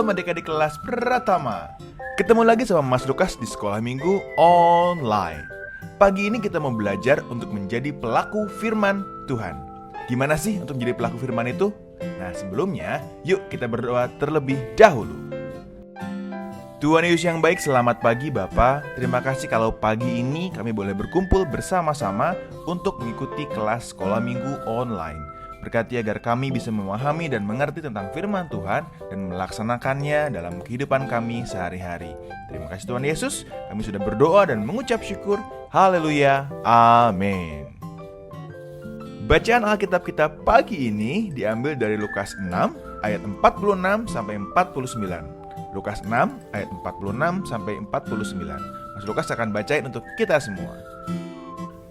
Shalom adik-adik kelas Pratama. Ketemu lagi sama Mas Lukas di Sekolah Minggu Online. Pagi ini kita mau belajar untuk menjadi pelaku firman Tuhan. Gimana sih untuk menjadi pelaku firman itu? Nah sebelumnya, yuk kita berdoa terlebih dahulu. Tuhan Yesus yang baik, selamat pagi Bapa. Terima kasih kalau pagi ini kami boleh berkumpul bersama-sama untuk mengikuti kelas Sekolah Minggu Online. Berkati agar kami bisa memahami dan mengerti tentang firman Tuhan dan melaksanakannya dalam kehidupan kami sehari-hari. Terima kasih Tuhan Yesus, kami sudah berdoa dan mengucap syukur. Haleluya, amin. Bacaan Alkitab kita pagi ini diambil dari Lukas 6 ayat 46 sampai 49. Lukas 6 ayat 46 sampai 49. Mas Lukas akan bacain untuk kita semua.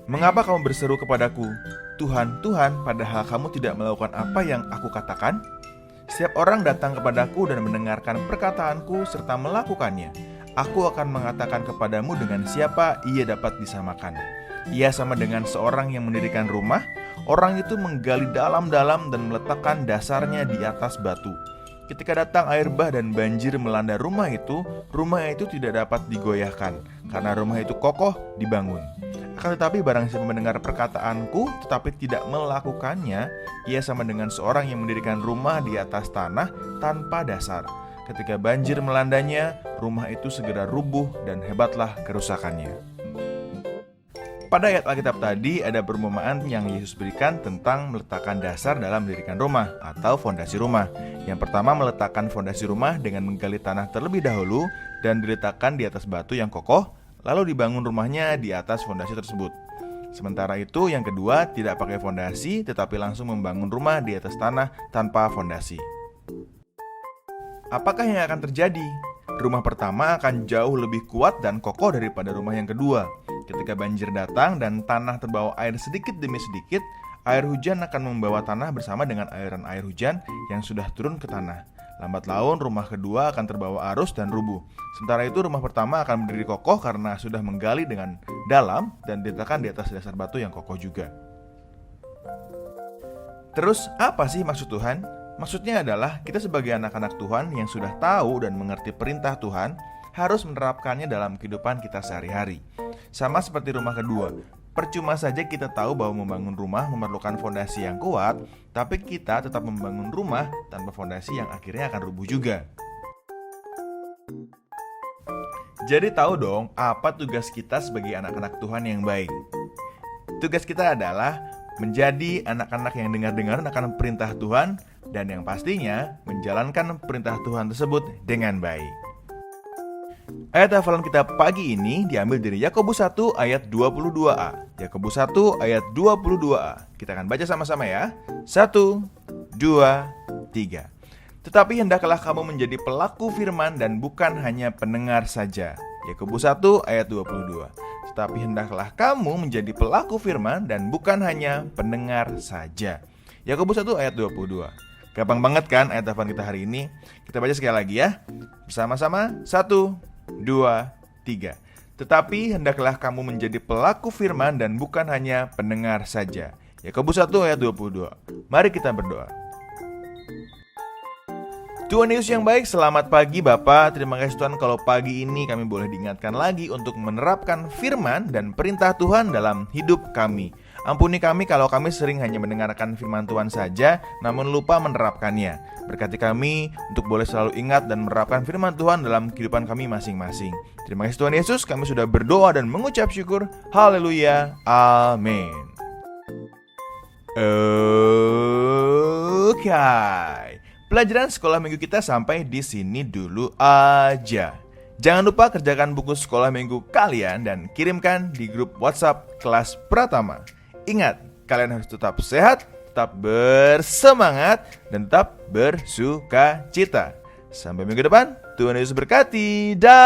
Mengapa kamu berseru kepadaku, Tuhan, Tuhan, padahal kamu tidak melakukan apa yang aku katakan? Setiap orang datang kepadaku dan mendengarkan perkataanku serta melakukannya. Aku akan mengatakan kepadamu dengan siapa ia dapat disamakan. Ia sama dengan seorang yang mendirikan rumah. Orang itu menggali dalam-dalam dan meletakkan dasarnya di atas batu. Ketika datang air bah dan banjir melanda rumah itu tidak dapat digoyahkan, karena rumah itu kokoh dibangun. Akan tetapi barang siapa mendengar perkataanku tetapi tidak melakukannya, ia sama dengan seorang yang mendirikan rumah di atas tanah tanpa dasar. Ketika banjir melandanya, rumah itu segera rubuh dan hebatlah kerusakannya. Pada ayat Alkitab tadi ada perumpamaan yang Yesus berikan tentang meletakkan dasar dalam mendirikan rumah atau fondasi rumah. Yang pertama, meletakkan fondasi rumah dengan menggali tanah terlebih dahulu dan diletakkan di atas batu yang kokoh, lalu dibangun rumahnya di atas fondasi tersebut. Sementara itu yang kedua, tidak pakai fondasi tetapi langsung membangun rumah di atas tanah tanpa fondasi. Apakah yang akan terjadi? Rumah pertama akan jauh lebih kuat dan kokoh daripada rumah yang kedua. Ketika banjir datang dan tanah terbawa air sedikit demi sedikit, air hujan akan membawa tanah bersama dengan airan air hujan yang sudah turun ke tanah. Lambat laun rumah kedua akan terbawa arus dan rubuh. Sementara itu rumah pertama akan berdiri kokoh karena sudah menggali dengan dalam dan diletakkan di atas dasar batu yang kokoh juga. Terus apa sih maksud Tuhan? Maksudnya adalah kita sebagai anak-anak Tuhan yang sudah tahu dan mengerti perintah Tuhan harus menerapkannya dalam kehidupan kita sehari-hari. Sama seperti rumah kedua, percuma saja kita tahu bahwa membangun rumah memerlukan fondasi yang kuat, tapi kita tetap membangun rumah tanpa fondasi yang akhirnya akan rubuh juga. Jadi tahu dong apa tugas kita sebagai anak-anak Tuhan yang baik. Tugas kita adalah menjadi anak-anak yang dengar-dengar akan perintah Tuhan dan yang pastinya menjalankan perintah Tuhan tersebut dengan baik. Ayat hafalan kita pagi ini diambil dari Yakobus 1 ayat 22a. Yakobus 1 ayat 22a. Kita akan baca sama-sama ya. 1, 2, 3. Tetapi hendaklah kamu menjadi pelaku firman dan bukan hanya pendengar saja. Yakobus 1 ayat 22. Tetapi hendaklah kamu menjadi pelaku firman dan bukan hanya pendengar saja. Yakobus 1 ayat 22. Gampang banget kan ayat hafalan kita hari ini? Kita baca sekali lagi ya. Bersama-sama. 1, 2, 3. Tetapi hendaklah kamu menjadi pelaku firman dan bukan hanya pendengar saja. Yakobus 1 ayat 22. Mari kita berdoa. Tuhan Yesus yang baik, selamat pagi Bapak. Terima kasih Tuhan kalau pagi ini kami boleh diingatkan lagi untuk menerapkan firman dan perintah Tuhan dalam hidup kami. Ampuni kami kalau kami sering hanya mendengarkan firman Tuhan saja namun lupa menerapkannya. Berkati kami untuk boleh selalu ingat dan menerapkan firman Tuhan dalam kehidupan kami masing-masing. Terima kasih Tuhan Yesus, kami sudah berdoa dan mengucap syukur. Haleluya, amin. Oke. Pelajaran sekolah minggu kita sampai di sini dulu aja. Jangan lupa kerjakan buku sekolah minggu kalian dan kirimkan di grup WhatsApp kelas Pratama. Ingat, kalian harus tetap sehat, tetap bersemangat, dan tetap bersukacita. Sampai minggu depan, Tuhan Yesus berkati. Dah.